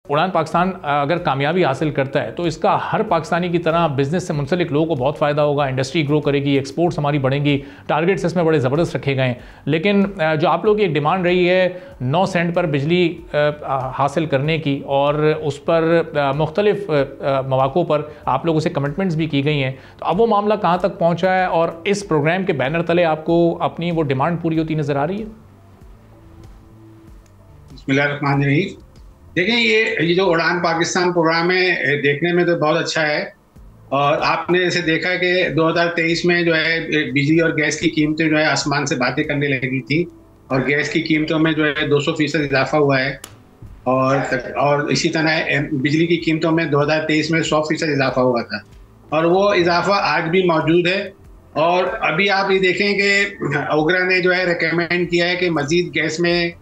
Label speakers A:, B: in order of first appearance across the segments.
A: उड़ान पाकिस्तान अगर कामयाबी हासिल करता है तो इसका हर पाकिस्तानी की तरह बिज़नेस से मुंसलिक लोगों को बहुत फ़ायदा होगा, इंडस्ट्री ग्रो करेगी, एक्सपोर्ट्स हमारी बढ़ेंगी, टारगेट्स इसमें बड़े ज़बरदस्त रखे गए हैं। लेकिन जो आप लोगों की एक डिमांड रही है 9 सेंट पर बिजली हासिल करने की और उस पर मुख्तलिफ मौक़ों पर आप लोगों से कमिटमेंट्स भी की गई हैं, तो अब वो मामला कहाँ तक पहुँचा है और इस प्रोग्राम के बैनर तले आपको अपनी वो डिमांड पूरी होती नज़र आ रही है?
B: बिस्मिल्लाहिर्रहमानिर्रहीम। देखिए, ये जो उड़ान पाकिस्तान प्रोग्राम है देखने में तो बहुत अच्छा है, और आपने जैसे देखा कि 2023 में जो है बिजली और गैस की कीमतें जो है आसमान से बातें करने लगी थी, और गैस की कीमतों में जो है 200% इजाफा हुआ है, और इसी तरह बिजली की कीमतों में 2023 में 100% इजाफा हुआ था, और वो इजाफा आज भी मौजूद है। और अभी आप ये देखें कि ओगरा ने जो है रिकमेंड किया है कि मजीद गैस में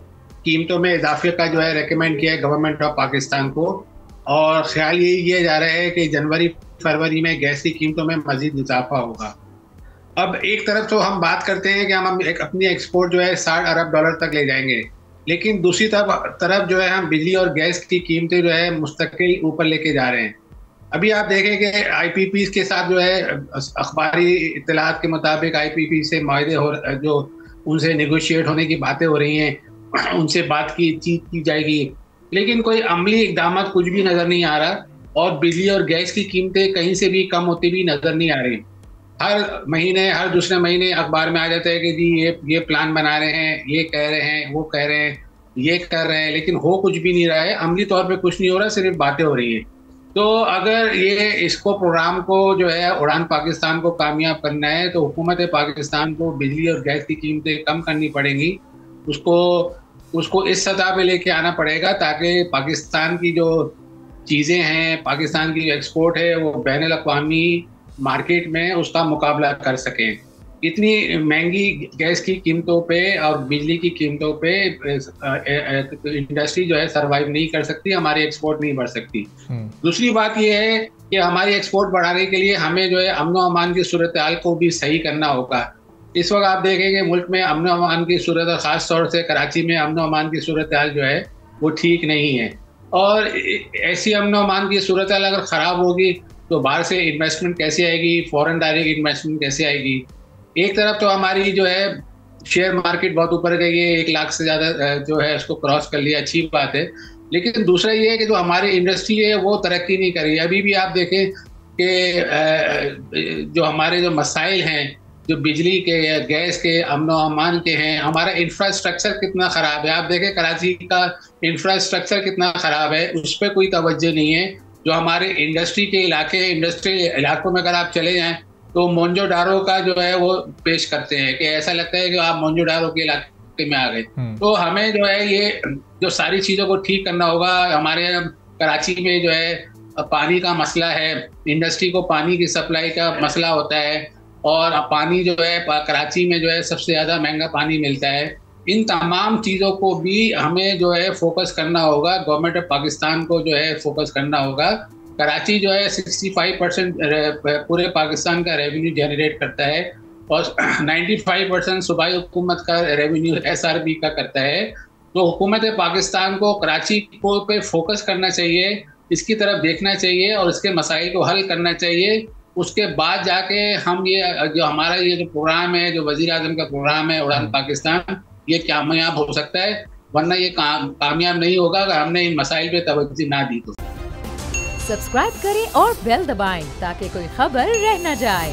B: कीमतों में इजाफे का जो है रेकमेंड किया है गवर्नमेंट ऑफ पाकिस्तान को, और ख्याल यही किया जा रहा है कि जनवरी फरवरी में गैस की कीमतों में मजीद इजाफा होगा। अब एक तरफ तो हम बात करते हैं कि हम अपनी एक्सपोर्ट जो है 60 अरब डॉलर तक ले जाएंगे, लेकिन दूसरी तरफ जो है हम बिजली और गैस की कीमतें जो है मुस्तकिल ऊपर लेके जा रहे हैं। अभी आप देखें कि IPP के साथ जो है अखबारी इत्तलात के मुताबिक IPP से माहदे जो उनसे नेगोशिएट होने की बातें हो रही हैं, उनसे बात की जाएगी, लेकिन कोई अमली इकदाम कुछ भी नजर नहीं आ रहा, और बिजली और गैस की कीमतें कहीं से भी कम होती भी नजर नहीं आ रही। हर महीने हर दूसरे महीने अखबार में आ जाता है कि जी ये प्लान बना रहे हैं, ये कह रहे हैं, वो कह रहे हैं, ये कर रहे हैं, लेकिन हो कुछ भी नहीं रहा है, अमली तौर पे कुछ नहीं हो रहा, सिर्फ बातें हो रही हैं। तो अगर इसको प्रोग्राम को जो है उड़ान पाकिस्तान को कामयाब करना है तो हुकूमत पाकिस्तान को बिजली और गैस की कीमतें कम करनी पड़ेंगी, उसको इस सतह पे लेके आना पड़ेगा ताकि पाकिस्तान की जो चीज़ें हैं, पाकिस्तान की जो एक्सपोर्ट है, वो बैनुल अक़वामी मार्केट में उसका मुकाबला कर सकें। इतनी महंगी गैस की कीमतों पे और बिजली की कीमतों पे इंडस्ट्री जो है सरवाइव नहीं कर सकती, हमारी एक्सपोर्ट नहीं बढ़ सकती। दूसरी बात यह है कि हमारी एक्सपोर्ट बढ़ाने के लिए हमें जो है अमन अमान की सूरत हाल को भी सही करना होगा। इस वक्त आप देखेंगे मुल्क में अमन अमान की सूरत, ख़ास तौर से कराची में अमन अमान की सूरत हाल जो है वो ठीक नहीं है, और ऐसी अमन अमान की सूरत हाल अगर ख़राब होगी तो बाहर से इन्वेस्टमेंट कैसे आएगी, फॉरेन डायरेक्ट इन्वेस्टमेंट कैसे आएगी। एक तरफ तो हमारी जो है शेयर मार्केट बहुत ऊपर गई है, 1 लाख से ज़्यादा जो है उसको क्रॉस कर लिया, अच्छी बात है, लेकिन दूसरा ये है कि जो हमारी इंडस्ट्री है वो तरक्की नहीं कर रही है। अभी भी आप देखें कि जो हमारे जो मसाइल हैं, जो बिजली के, गैस के, अमन अमान के हैं, हमारा इंफ्रास्ट्रक्चर कितना ख़राब है। आप देखें कराची का इंफ्रास्ट्रक्चर कितना ख़राब है, उस पर कोई तवज्जो नहीं है। जो हमारे इंडस्ट्री के इलाके, इंडस्ट्रियल इलाकों में अगर आप चले जाएं तो मोंजोडारो का जो है वो पेश करते हैं कि ऐसा लगता है कि आप मोंजोडारो के इलाके में आ गए। तो हमें जो है ये जो सारी चीज़ों को ठीक करना होगा। हमारे कराची में जो है पानी का मसला है, इंडस्ट्री को पानी की सप्लाई का मसला होता है, और पानी जो है कराची में जो है सबसे ज़्यादा महंगा पानी मिलता है। इन तमाम चीज़ों को भी हमें जो है फोकस करना होगा, गवर्नमेंट ऑफ पाकिस्तान को जो है फोकस करना होगा। कराची जो है 65% पूरे पाकिस्तान का रेवेन्यू जनरेट करता है, और 95% सूबाई हुकूमत का रेवेन्यू SRB का करता है। तो हुकूमत पाकिस्तान को कराची को पे फोकस करना चाहिए, इसकी तरफ देखना चाहिए और इसके मसाइल को हल करना चाहिए। उसके बाद जाके हम ये जो हमारा ये जो प्रोग्राम है, जो वज़ीर आज़म का प्रोग्राम है उड़ान पाकिस्तान, ये कामयाब हो सकता है, वरना ये कामयाब नहीं होगा अगर हमने इन मसाइल पे तवज्जो ना दी तो।
C: सब्सक्राइब करें और बेल दबाएं ताकि कोई खबर रह न जाए।